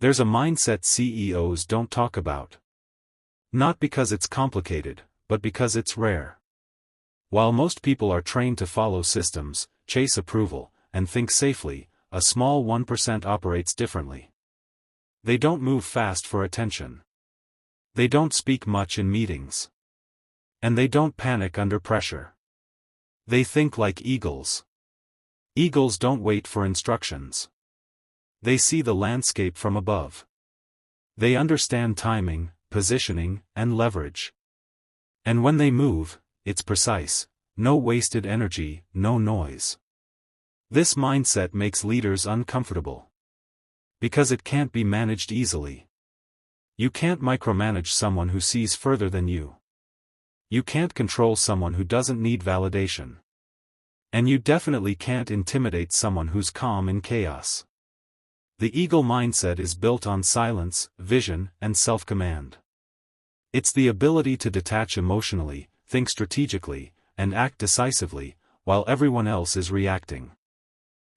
There's a mindset CEOs don't talk about. Not because it's complicated, but because it's rare. While most people are trained to follow systems, chase approval, and think safely, a small 1% operates differently. They don't move fast for attention. They don't speak much in meetings. And they don't panic under pressure. They think like eagles. Eagles don't wait for instructions. They see the landscape from above. They understand timing, positioning, and leverage. And when they move, it's precise, no wasted energy, no noise. This mindset makes leaders uncomfortable. Because it can't be managed easily. You can't micromanage someone who sees further than you. You can't control someone who doesn't need validation. And you definitely can't intimidate someone who's calm in chaos. The eagle mindset is built on silence, vision, and self-command. It's the ability to detach emotionally, think strategically, and act decisively, while everyone else is reacting.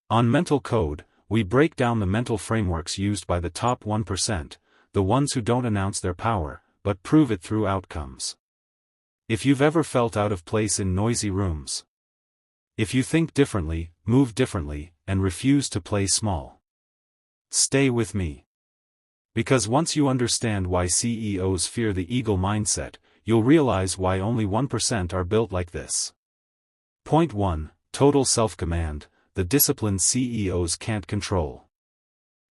On Mental Code, we break down the mental frameworks used by the top 1%, the ones who don't announce their power, but prove it through outcomes. If you've ever felt out of place in noisy rooms. If you think differently, move differently, and refuse to play small. Stay with me. Because once you understand why CEOs fear the eagle mindset, you'll realize why only 1% are built like this. Point 1. Total self-command, the discipline CEOs can't control.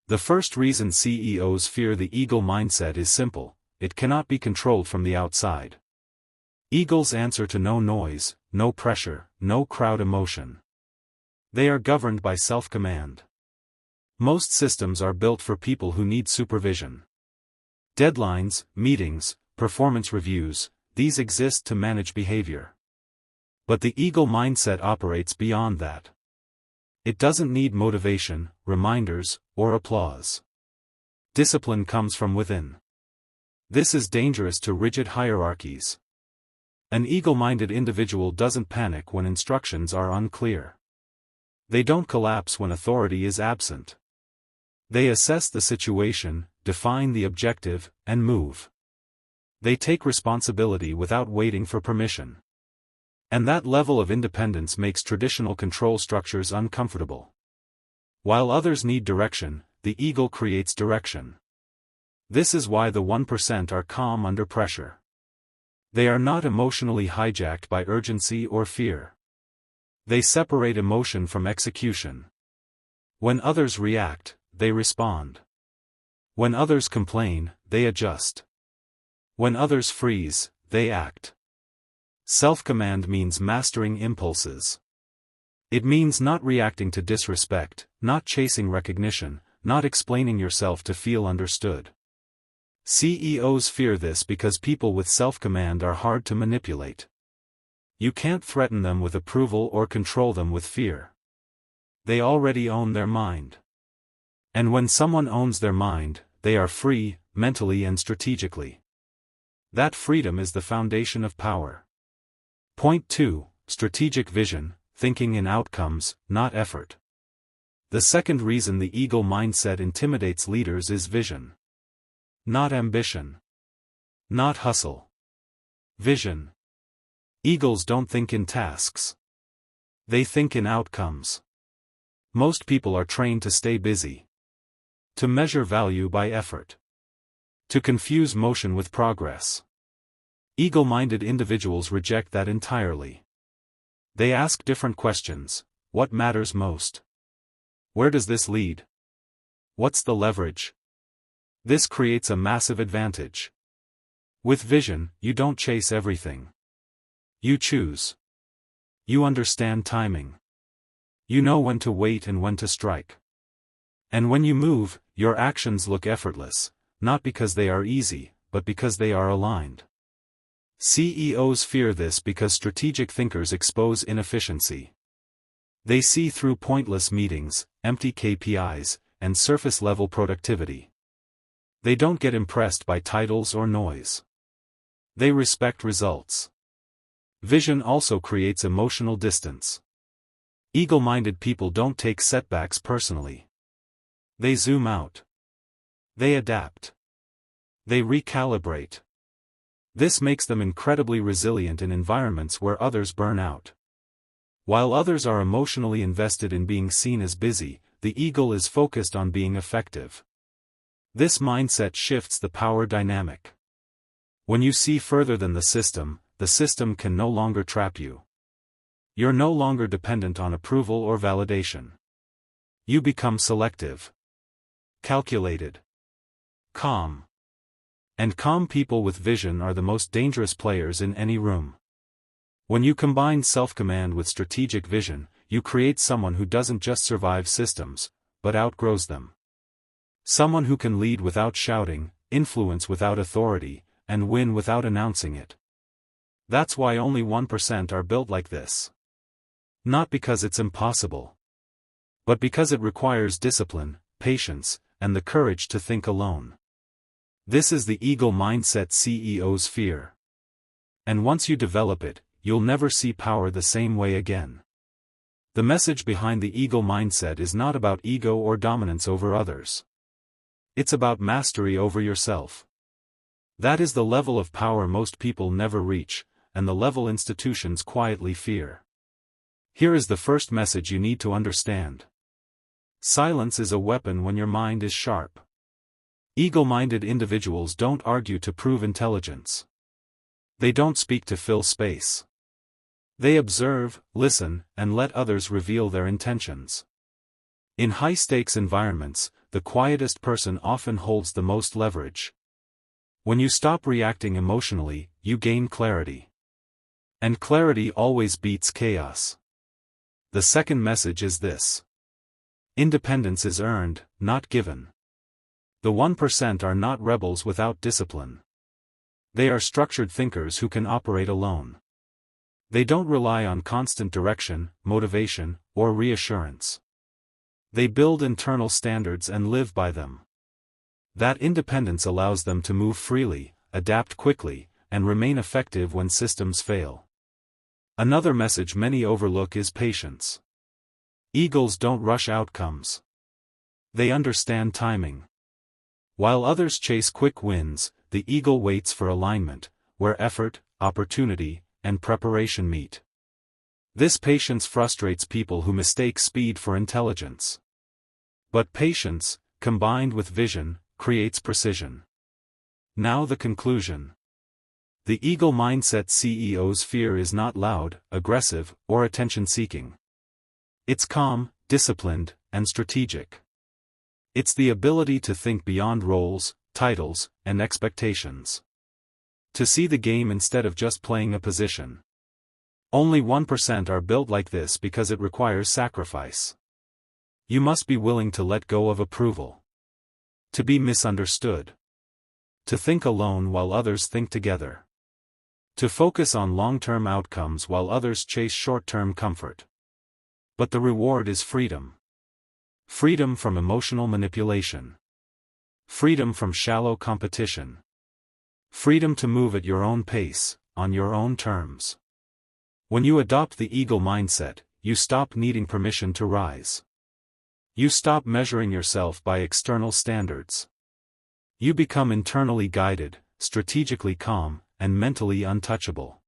The first reason CEOs fear the eagle mindset is simple: it cannot be controlled from the outside. Eagles answer to no noise, no pressure, no crowd emotion. They are governed by self-command. Most systems are built for people who need supervision. Deadlines, meetings, performance reviews, these exist to manage behavior. But the eagle mindset operates beyond that. It doesn't need motivation, reminders, or applause. Discipline comes from within. This is dangerous to rigid hierarchies. An eagle-minded individual doesn't panic when instructions are unclear. They don't collapse when authority is absent. They assess the situation, define the objective, and move. They take responsibility without waiting for permission. And that level of independence makes traditional control structures uncomfortable. While others need direction, the eagle creates direction. This is why the 1% are calm under pressure. They are not emotionally hijacked by urgency or fear. They separate emotion from execution. When others react, they respond. When others complain, they adjust. When others freeze, they act. Self-command means mastering impulses. It means not reacting to disrespect, not chasing recognition, not explaining yourself to feel understood. CEOs fear this because people with self-command are hard to manipulate. You can't threaten them with approval or control them with fear. They already own their mind. And when someone owns their mind, they are free, mentally and strategically. That freedom is the foundation of power. Point 2. Strategic vision, thinking in outcomes, not effort. The second reason the eagle mindset intimidates leaders is vision. Not ambition. Not hustle. Vision. Eagles don't think in tasks. They think in outcomes. Most people are trained to stay busy. To measure value by effort. To confuse motion with progress. Eagle-minded individuals reject that entirely. They ask different questions. What matters most? Where does this lead? What's the leverage? This creates a massive advantage. With vision, you don't chase everything. You choose. You understand timing. You know when to wait and when to strike. And when you move, your actions look effortless, not because they are easy, but because they are aligned. CEOs fear this because strategic thinkers expose inefficiency. They see through pointless meetings, empty KPIs, and surface-level productivity. They don't get impressed by titles or noise. They respect results. Vision also creates emotional distance. Eagle-minded people don't take setbacks personally. They zoom out. They adapt. They recalibrate. This makes them incredibly resilient in environments where others burn out. While others are emotionally invested in being seen as busy, the eagle is focused on being effective. This mindset shifts the power dynamic. When you see further than the system can no longer trap you. You're no longer dependent on approval or validation. You become selective, calculated, calm. And calm people with vision are the most dangerous players in any room. When you combine self-command with strategic vision, you create someone who doesn't just survive systems, but outgrows them. Someone who can lead without shouting, influence without authority, and win without announcing it. That's why only 1% are built like this. Not because it's impossible, but because it requires discipline, patience, and the courage to think alone. This is the eagle mindset CEO's fear. And once you develop it, you'll never see power the same way again. The message behind the eagle mindset is not about ego or dominance over others. It's about mastery over yourself. That is the level of power most people never reach, and the level institutions quietly fear. Here is the first message you need to understand. Silence is a weapon when your mind is sharp. Eagle-minded individuals don't argue to prove intelligence. They don't speak to fill space. They observe, listen, and let others reveal their intentions. In high-stakes environments, the quietest person often holds the most leverage. When you stop reacting emotionally, you gain clarity. And clarity always beats chaos. The second message is this. Independence is earned, not given. The 1% are not rebels without discipline. They are structured thinkers who can operate alone. They don't rely on constant direction, motivation, or reassurance. They build internal standards and live by them. That independence allows them to move freely, adapt quickly, and remain effective when systems fail. Another message many overlook is patience. Eagles don't rush outcomes. They understand timing. While others chase quick wins, the eagle waits for alignment, where effort, opportunity, and preparation meet. This patience frustrates people who mistake speed for intelligence. But patience, combined with vision, creates precision. Now the conclusion. The eagle mindset CEO's fear is not loud, aggressive, or attention-seeking. It's calm, disciplined, and strategic. It's the ability to think beyond roles, titles, and expectations. To see the game instead of just playing a position. Only 1% are built like this because it requires sacrifice. You must be willing to let go of approval. To be misunderstood. To think alone while others think together. To focus on long-term outcomes while others chase short-term comfort. But the reward is freedom. Freedom from emotional manipulation. Freedom from shallow competition. Freedom to move at your own pace, on your own terms. When you adopt the eagle mindset, you stop needing permission to rise. You stop measuring yourself by external standards. You become internally guided, strategically calm, and mentally untouchable.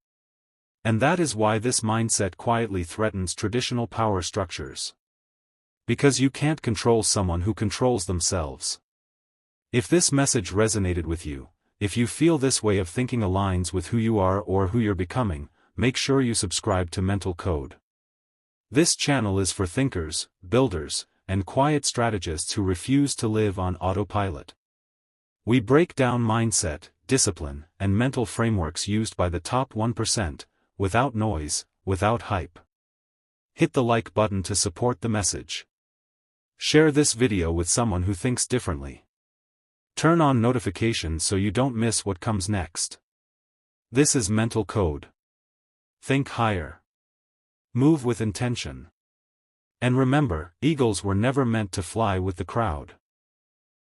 And that is why this mindset quietly threatens traditional power structures. Because you can't control someone who controls themselves. If this message resonated with you, if you feel this way of thinking aligns with who you are or who you're becoming, make sure you subscribe to Mental Code. This channel is for thinkers, builders, and quiet strategists who refuse to live on autopilot. We break down mindset, discipline, and mental frameworks used by the top 1%, without noise, without hype. Hit the like button to support the message. Share this video with someone who thinks differently. Turn on notifications so you don't miss what comes next. This is Mental Code. Think higher. Move with intention. And remember, eagles were never meant to fly with the crowd.